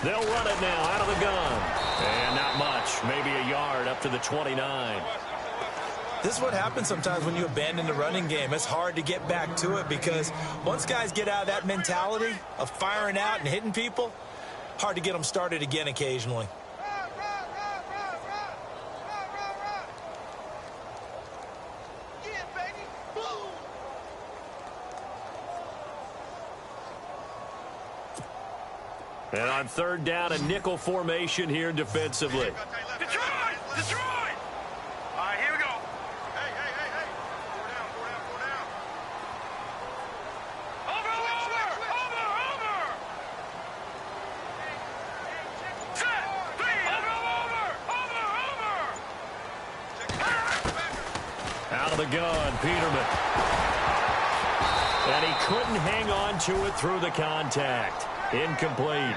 They'll run it now out of the gun. And not much, maybe a yard up to the 29. This is what happens sometimes when you abandon the running game. It's hard to get back to it because once guys get out of that mentality of firing out and hitting people, hard to get them started again occasionally. And on third down, a nickel formation here defensively. Detroit! Detroit! All right, here we go. Hey. Four down. Over! Set! Over! Out of the gun, Peterman. And he couldn't hang on to it through the contact. Incomplete.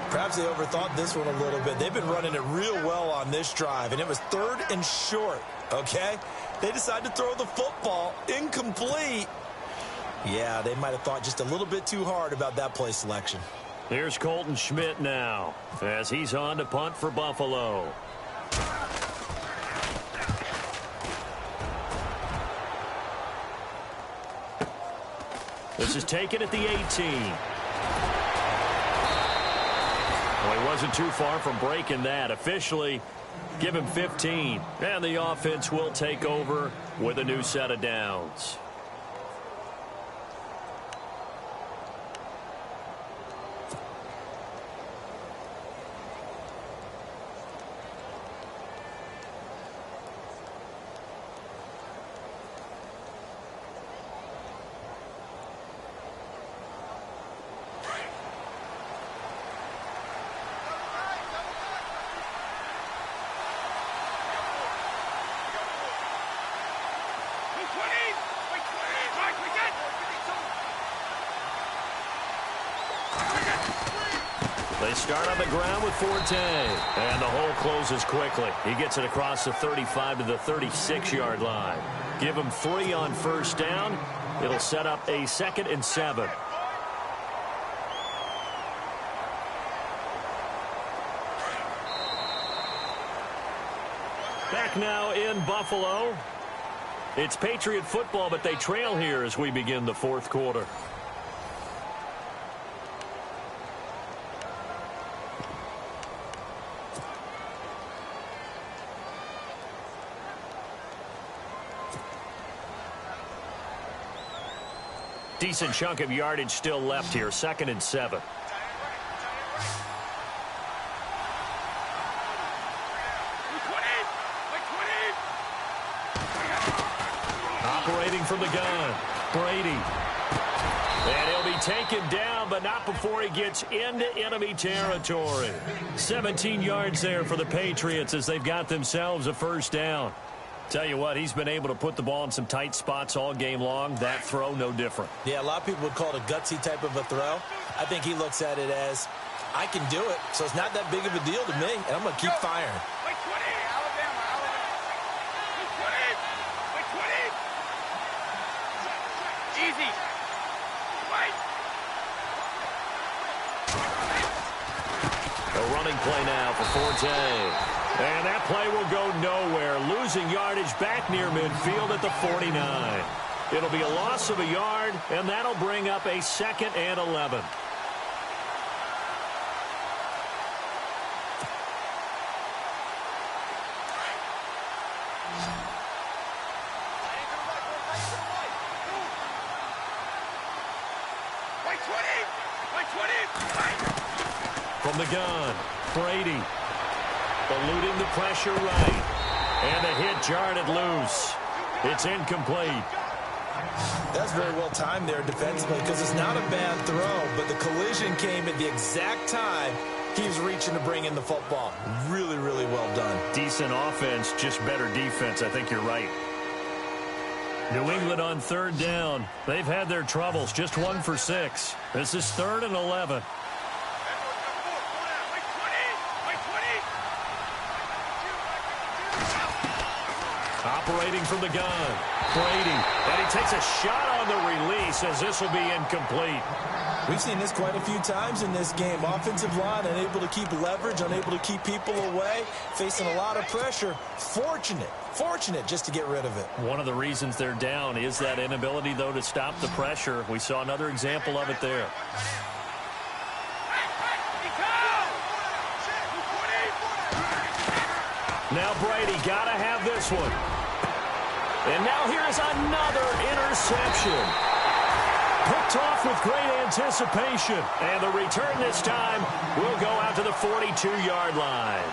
Perhaps they overthought this one a little bit. They've been running it real well on this drive, and it was 3rd and short, okay? They decided to throw the football incomplete. Yeah, they might have thought just a little bit too hard about that play selection. Here's Colton Schmidt now as he's on to punt for Buffalo. This is taken at the 18. Well, he wasn't too far from breaking that. Officially, give him 15. And the offense will take over with a new set of downs. They start on the ground with Forte. And the hole closes quickly. He gets it across the 35 to the 36-yard line. Give him 3 on first down. It'll set up a 2nd and 7. Back now in Buffalo. It's Patriot football, but they trail here as we begin the 4th quarter. Decent chunk of yardage still left here. 2nd and 7. Operating from the gun, Brady. And he'll be taken down, but not before he gets into enemy territory. 17 yards there for the Patriots as they've got themselves a first down. Tell you what, he's been able to put the ball in some tight spots all game long. That throw, no different. Yeah, a lot of people would call it a gutsy type of a throw. I think he looks at it as, I can do it, so it's not that big of a deal to me, and I'm going to keep firing. Easy. A running play now for Forte. And that play will go nowhere. Losing yardage back near midfield at the 49. It'll be a loss of a yard, and that'll bring up a 2nd and 11. From the gun, Brady. Eluding the pressure right. And a hit jarred it loose. It's incomplete. That's very well timed there defensively because it's not a bad throw, but the collision came at the exact time he was reaching to bring in the football. Really, really well done. Decent offense, just better defense. I think you're right. New England on 3rd down. They've had their troubles. Just 1 for 6. This is 3rd and 11. Operating from the gun, Brady. And he takes a shot on the release as this will be incomplete. We've seen this quite a few times in this game. Offensive line unable to keep leverage, unable to keep people away, facing a lot of pressure. Fortunate just to get rid of it. One of the reasons they're down is that inability, though, to stop the pressure. We saw another example of it there. Now Brady got to have this one. And now here's another interception. Picked off with great anticipation. And the return this time will go out to the 42-yard line.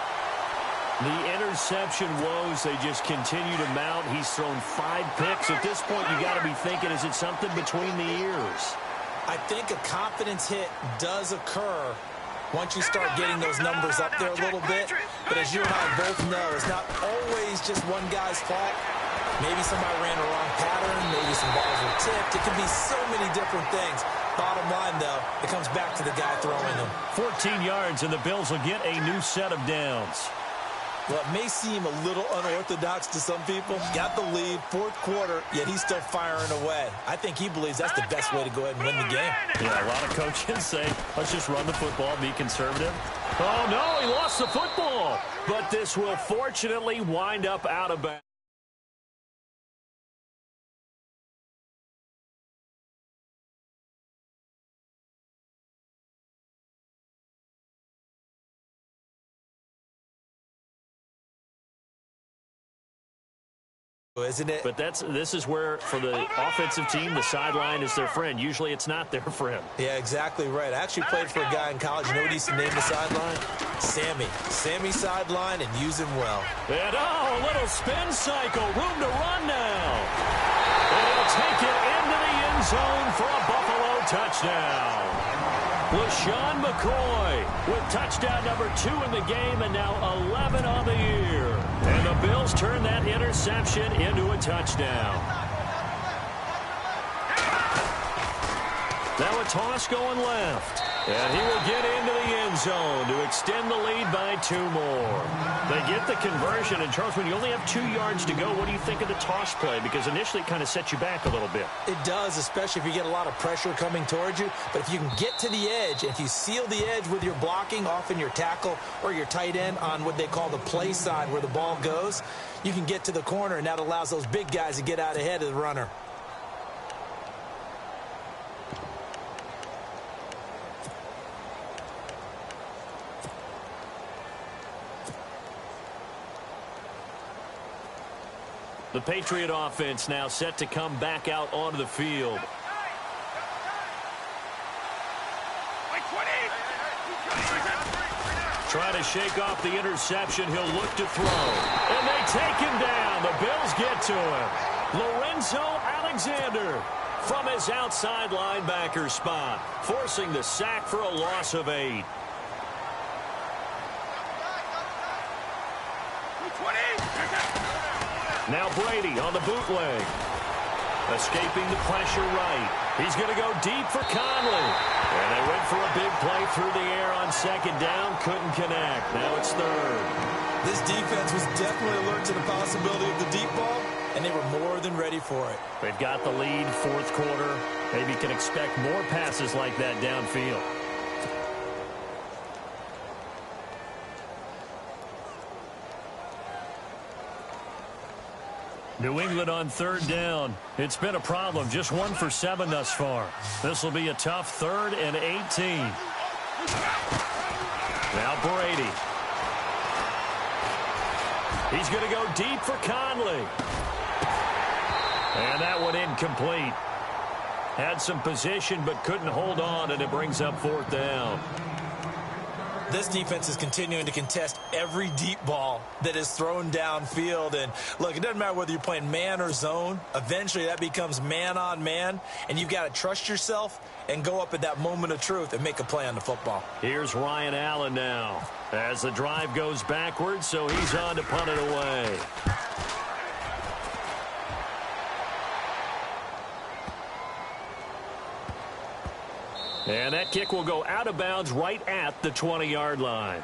The interception woes, they just continue to mount. He's thrown 5 picks. At this point, you got to be thinking, is it something between the ears? I think a confidence hit does occur once you start getting those numbers up there a little bit. But as you and I both know, it's not always just one guy's fault. Maybe somebody ran a wrong pattern. Maybe some balls were tipped. It can be so many different things. Bottom line, though, it comes back to the guy throwing them. 14 yards, and the Bills will get a new set of downs. Well, it may seem a little unorthodox to some people. Got the lead, 4th quarter, yet he's still firing away. I think he believes that's the best way to go ahead and win the game. Yeah, a lot of coaches say, let's just run the football, be conservative. Oh, no, he lost the football. But this will fortunately wind up out of bounds. Isn't it? But this is where, for the offensive team, the sideline is their friend. Usually it's not their friend. Yeah, exactly right. I actually played for a guy in college. You know what he used to name the sideline? Sammy. Sammy sideline, and use him well. And a little spin cycle. Room to run now. And he'll take it into the end zone for a Buffalo touchdown. LaShawn McCoy with touchdown number 2 in the game, and now 11 on the year. And the Bills turn that interception into a touchdown. Now a toss going left. And he will get into the end zone to extend the lead by 2 more. They get the conversion. And, Charles, when you only have 2 yards to go, what do you think of the toss play? Because initially it kind of sets you back a little bit. It does, especially if you get a lot of pressure coming towards you. But if you can get to the edge, if you seal the edge with your blocking, often your tackle or your tight end on what they call the play side where the ball goes, you can get to the corner, and that allows those big guys to get out ahead of the runner. The Patriot offense now set to come back out onto the field. Trying to shake off the interception. He'll look to throw. And they take him down. The Bills get to him. Lorenzo Alexander from his outside linebacker spot, forcing the sack for a loss of 8. Now Brady on the bootleg. Escaping the pressure right. He's going to go deep for Conley. And they went for a big play through the air on 2nd down. Couldn't connect. Now it's 3rd. This defense was definitely alert to the possibility of the deep ball, and they were more than ready for it. They've got the lead, 4th quarter. Maybe can expect more passes like that downfield. New England on 3rd down. It's been a problem. Just 1 for 7 thus far. This will be a tough 3rd and 18. Now Brady. He's going to go deep for Conley. And that one incomplete. Had some position but couldn't hold on, and it brings up 4th down. This defense is continuing to contest every deep ball that is thrown downfield. And, look, it doesn't matter whether you're playing man or zone. Eventually that becomes man-on-man, and you've got to trust yourself and go up at that moment of truth and make a play on the football. Here's Ryan Allen now as the drive goes backwards, so he's on to punt it away. And that kick will go out of bounds right at the 20-yard line.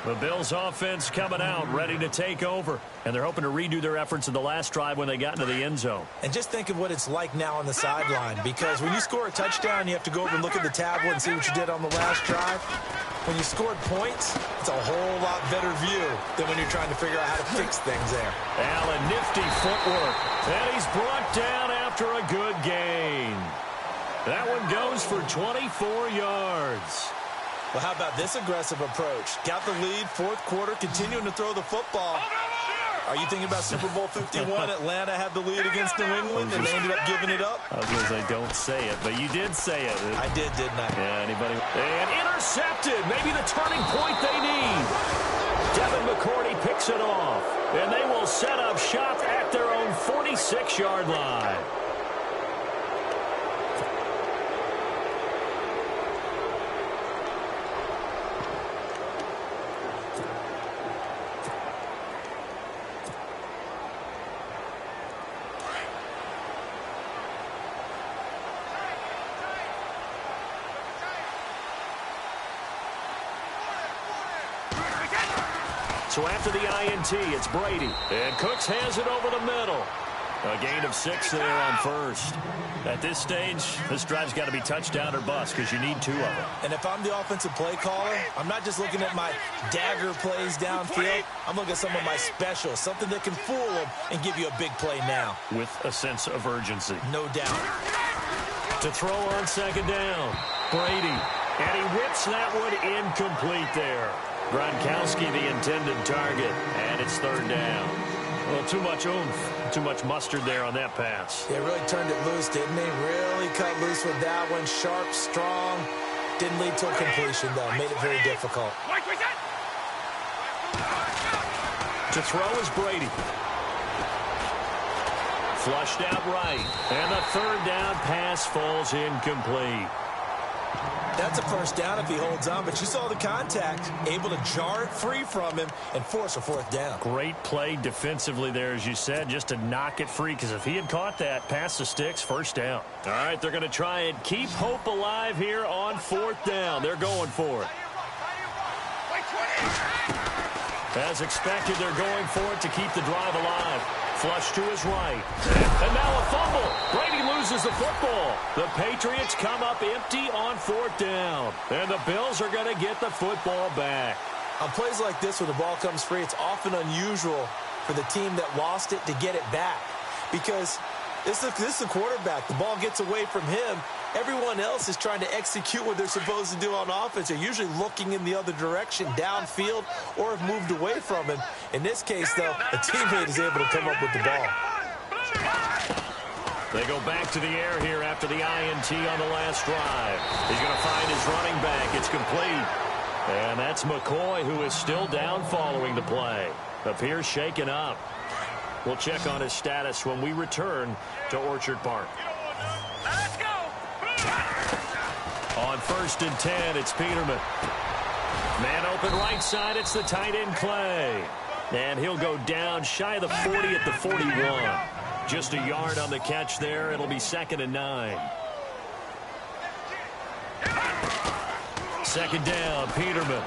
The Bills offense coming out, ready to take over. And they're hoping to redo their efforts in the last drive when they got into the end zone. And just think of what it's like now on the sideline, because when you score a touchdown, you have to go over and look at the tablet and see what you did on the last drive. When you scored points, it's a whole lot better view than when you're trying to figure out how to fix things there. Allen, nifty footwork. And he's brought down after a good gain. That one goes for 24 yards. Well, how about this aggressive approach? Got the lead, fourth quarter, continuing to throw the football. Are you thinking about Super Bowl 51? Atlanta had the lead against New England, and they ended up giving it up? I was going to say, don't say it, but you did say it. I did, didn't I? Yeah, anybody? And intercepted. Maybe the turning point they need. Devin McCourty picks it off, and they will set up shop at their own 46-yard line. So after the INT, it's Brady. And Cooks has it over the middle. A gain of 6 there on first. At this stage, this drive's got to be touchdown or bust because you need 2 of them. And if I'm the offensive play caller, I'm not just looking at my dagger plays downfield. I'm looking at some of my specials, something that can fool them and give you a big play now. With a sense of urgency. No doubt. To throw on second down, Brady. And he whips that one incomplete there. Gronkowski, the intended target, and it's third down. Well, too much oomph, too much mustard there on that pass. They really turned it loose, didn't they? Really cut loose with that one. Sharp, strong. Didn't lead to a completion, though. Made it very difficult. To throw is Brady. Flushed out right. And the third down pass falls incomplete. That's a first down if he holds on, but you saw the contact. Able to jar it free from him and force a fourth down. Great play defensively there, as you said, just to knock it free, because if he had caught that, pass the sticks, first down. All right, they're going to try and keep hope alive here on fourth down. They're going for it. As expected, they're going for it to keep the drive alive. Flush to his right. And now a fumble. Brady loses the football. The Patriots come up empty on fourth down. And the Bills are going to get the football back. On plays like this, when the ball comes free, it's often unusual for the team that lost it to get it back. Because this is the quarterback. The ball gets away from him. Everyone else is trying to execute what they're supposed to do on offense. They're usually looking in the other direction, downfield, or have moved away from him. In this case, though, a teammate is able to come up with the ball. They go back to the air here after the INT on the last drive. He's going to find his running back. It's complete. And that's McCoy, who is still down following the play. Appears shaken up. We'll check on his status when we return to Orchard Park. Let's go. On 1st and 10, it's Peterman. Man open right side, it's the tight end Clay. And he'll go down shy of the 40 at the 41. Just a yard on the catch there. It'll be 2nd and 9. Second down, Peterman.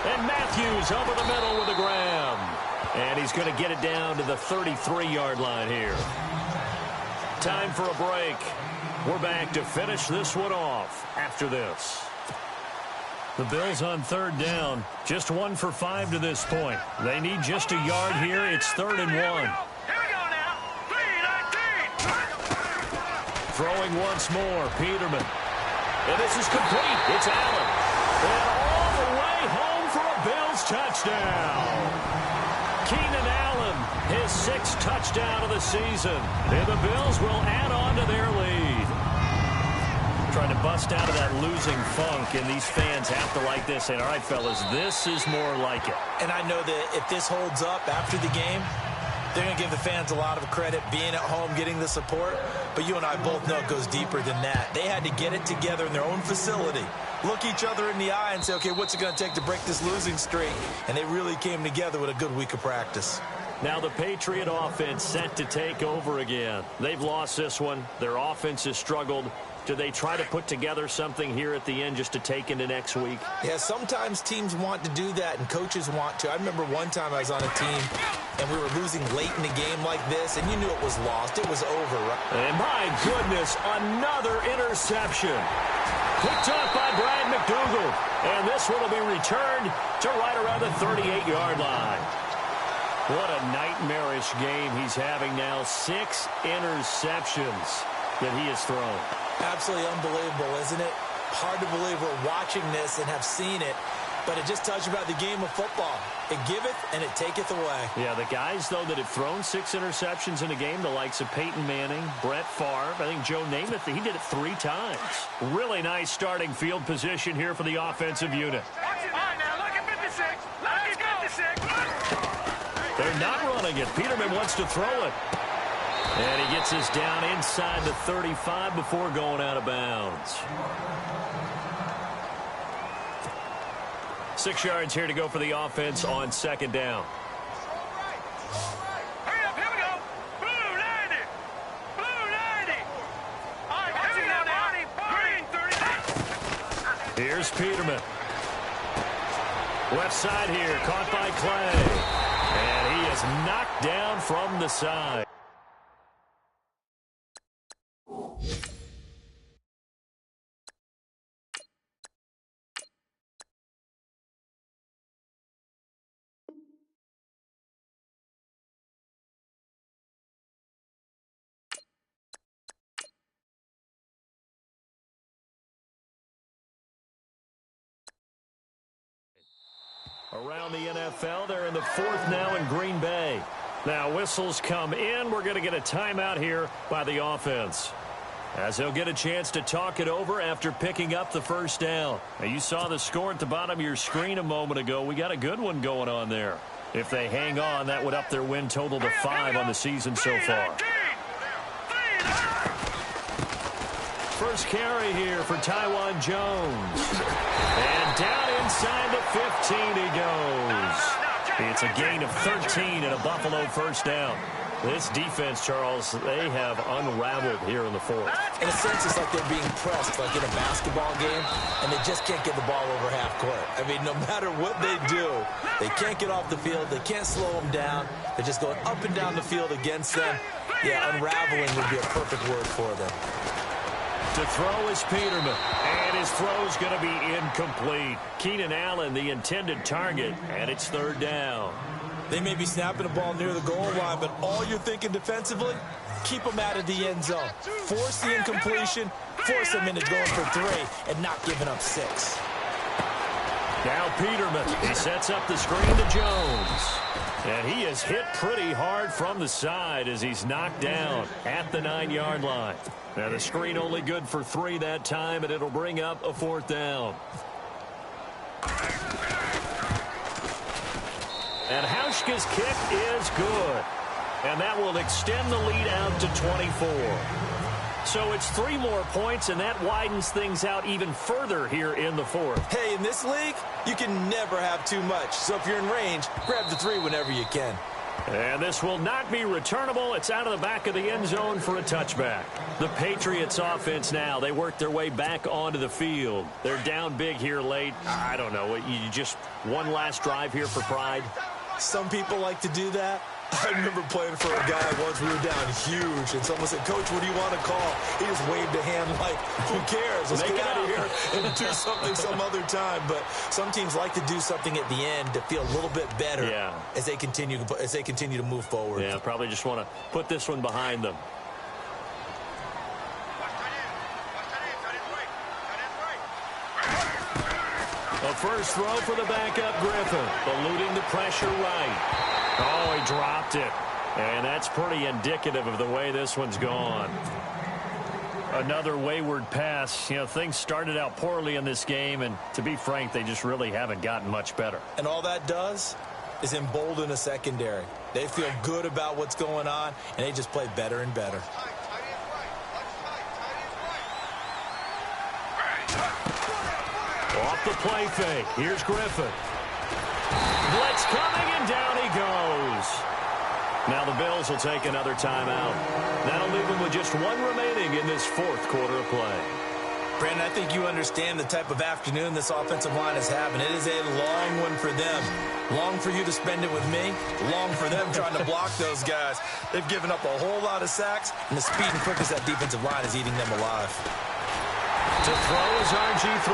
And Matthews over the middle with a grab. And he's going to get it down to the 33-yard line here. Time for a break. We're back to finish this one off after this. The Bills on third down. Just 1 for 5 to this point. They need just a yard here. It's 3rd and 1. Here we go now. 3-19. Throwing once more, Peterman. And this is complete. It's Allen. And all the way home for a Bills touchdown. Keenan Allen, his 6th touchdown of the season. And the Bills will add on to their lead. Trying to bust out of that losing funk, and these fans have to like this. And all right, fellas, this is more like it. And I know that if this holds up after the game, they're going to give the fans a lot of credit, being at home, getting the support. But you and I both know it goes deeper than that. They had to get it together in their own facility, look each other in the eye and say, okay, what's it going to take to break this losing streak? And they really came together with a good week of practice. Now the Patriot offense set to take over again. They've lost this one. Their offense has struggled. Do they try to put together something here at the end just to take into next week? Yeah, sometimes teams want to do that and coaches want to. I remember one time I was on a team and we were losing late in the game like this, and you knew it was lost. It was over, right? And my goodness, another interception. Picked off by Brad McDougal. And this one will be returned to right around the 38-yard line. What a nightmarish game he's having now. 6 interceptions that he has thrown. Absolutely unbelievable, isn't it? Hard to believe we're watching this and have seen it, but it just tells you about the game of football. It giveth and it taketh away. Yeah, the guys, though, that have thrown 6 interceptions in a game, the likes of Peyton Manning, Brett Favre, I think Joe Namath, he did it 3 times. Really nice starting field position here for the offensive unit. They're not running it. Peterman wants to throw it. And he gets us down inside the 35 before going out of bounds. 6 yards here to go for the offense on second down. Hurry up, here we go. Blue 90. Blue 90. All right, here we go now. Green 30. Here's Peterman. Left side here, caught by Clay. And he is knocked down from the side. Around the NFL, they're in the 4th now in Green Bay. Now whistles come in. We're going to get a timeout here by the offense, as they'll get a chance to talk it over after picking up the first down. Now, you saw the score at the bottom of your screen a moment ago. We got a good one going on there. If they hang on, that would up their win total to 5 on the season so far. First carry here for Taiwan Jones. And down inside the 15 he goes. It's a gain of 13 and a Buffalo first down. This defense, Charles, they have unraveled here in the 4th. In a sense, it's like they're being pressed, like in a basketball game, and they just can't get the ball over half court. I mean, no matter what they do, they can't get off the field. They can't slow them down. They're just going up and down the field against them. Yeah, unraveling would be a perfect word for them. To throw is Peterman, and his throw's going to be incomplete. Keenan Allen, the intended target, and it's 3rd down. They may be snapping the ball near the goal line, but all you're thinking defensively, keep them out of the end zone. Force the incompletion, force them into going for 3, and not giving up 6. Now Peterman, he sets up the screen to Jones. And he is hit pretty hard from the side as he's knocked down at the 9-yard line. Now the screen only good for 3 that time, and it'll bring up a 4th down. And Hauschka's kick is good. And that will extend the lead out to 24. So it's 3 more points, and that widens things out even further here in the 4th. Hey, in this league, you can never have too much. So if you're in range, grab the 3 whenever you can. And this will not be returnable. It's out of the back of the end zone for a touchback. The Patriots offense now, they work their way back onto the field. They're down big here late. I don't know. You just one last drive here for pride? Some people like to do that. I remember playing for a guy once. We were down huge, and someone said, "Coach, what do you want to call?" He just waved a hand like, who cares? Let's get out of here and do something some other time. But some teams like to do something at the end to feel a little bit better as they continue to move forward. Yeah, probably just want to put this one behind them. A first throw for the backup Griffin, eluding the pressure right. Oh, he dropped it. And that's pretty indicative of the way this one's gone. Another wayward pass. You know, things started out poorly in this game, and to be frank, they just really haven't gotten much better. And all that does is embolden a secondary. They feel good about what's going on, and they just play better and better. Off the play fake. Here's Griffin. Blitz coming, and down he goes. Now the Bills will take another timeout. That'll leave them with just one remaining in this fourth quarter of play. Brandon, I think you understand the type of afternoon this offensive line is having. It is a long one for them. Long for you to spend it with me. Long for them trying to block those guys. They've given up a whole lot of sacks, and the speed and quickness of that defensive line is eating them alive. To throw is RG3,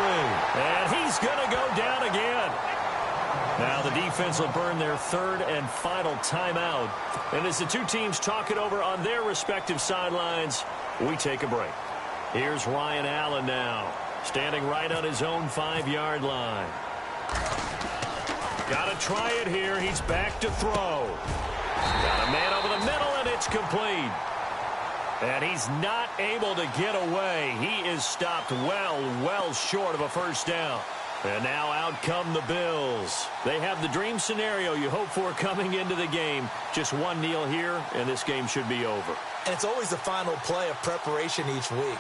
and he's going to go down again. Now the defense will burn their third and final timeout. And as the two teams talk it over on their respective sidelines, we take a break. Here's Ryan Allen now, standing right on his own 5-yard line. Got to try it here. He's back to throw. Got a man over the middle, and it's complete. And he's not able to get away. He is stopped well short of a first down. And now out come the Bills. They have the dream scenario you hope for coming into the game. Just one kneel here, and this game should be over. And it's always the final play of preparation each week.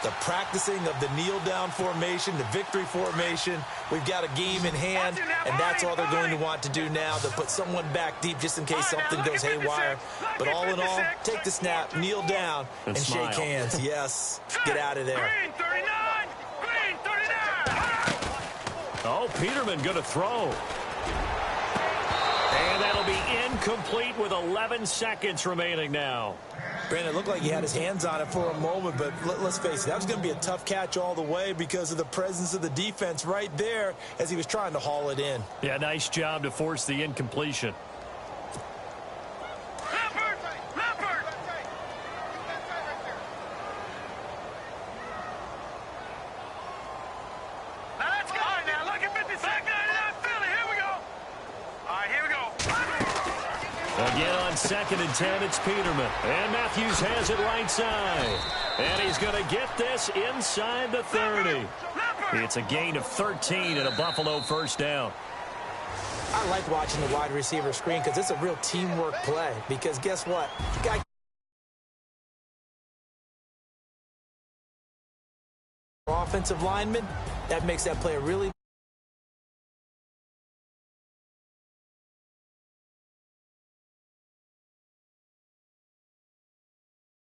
The practicing of the kneel-down formation, the victory formation. We've got a game in hand, and that's all they're going to want to do now. They'll put someone back deep just in case something goes haywire. But all in all, take the snap, kneel down, and shake hands. Yes, get out of there. Green 39! Green 39! Oh, Peterman going to throw. And that'll be incomplete with 11 seconds remaining now. Brandon, it looked like he had his hands on it for a moment, but let's face it, that was going to be a tough catch all the way because of the presence of the defense right there as he was trying to haul it in. Yeah, nice job to force the incompletion. Leopard! Now let's go! All right, now look at 56. 99 Philly, here we go! All right, here we go. Again on 2nd and 10, it's Peterman. And Matthews has it right side. And he's going to get this inside the 30. It's a gain of 13 and a Buffalo first down. I like watching the wide receiver screen because it's a real teamwork play. Because guess what? The guy offensive lineman, that makes that play a really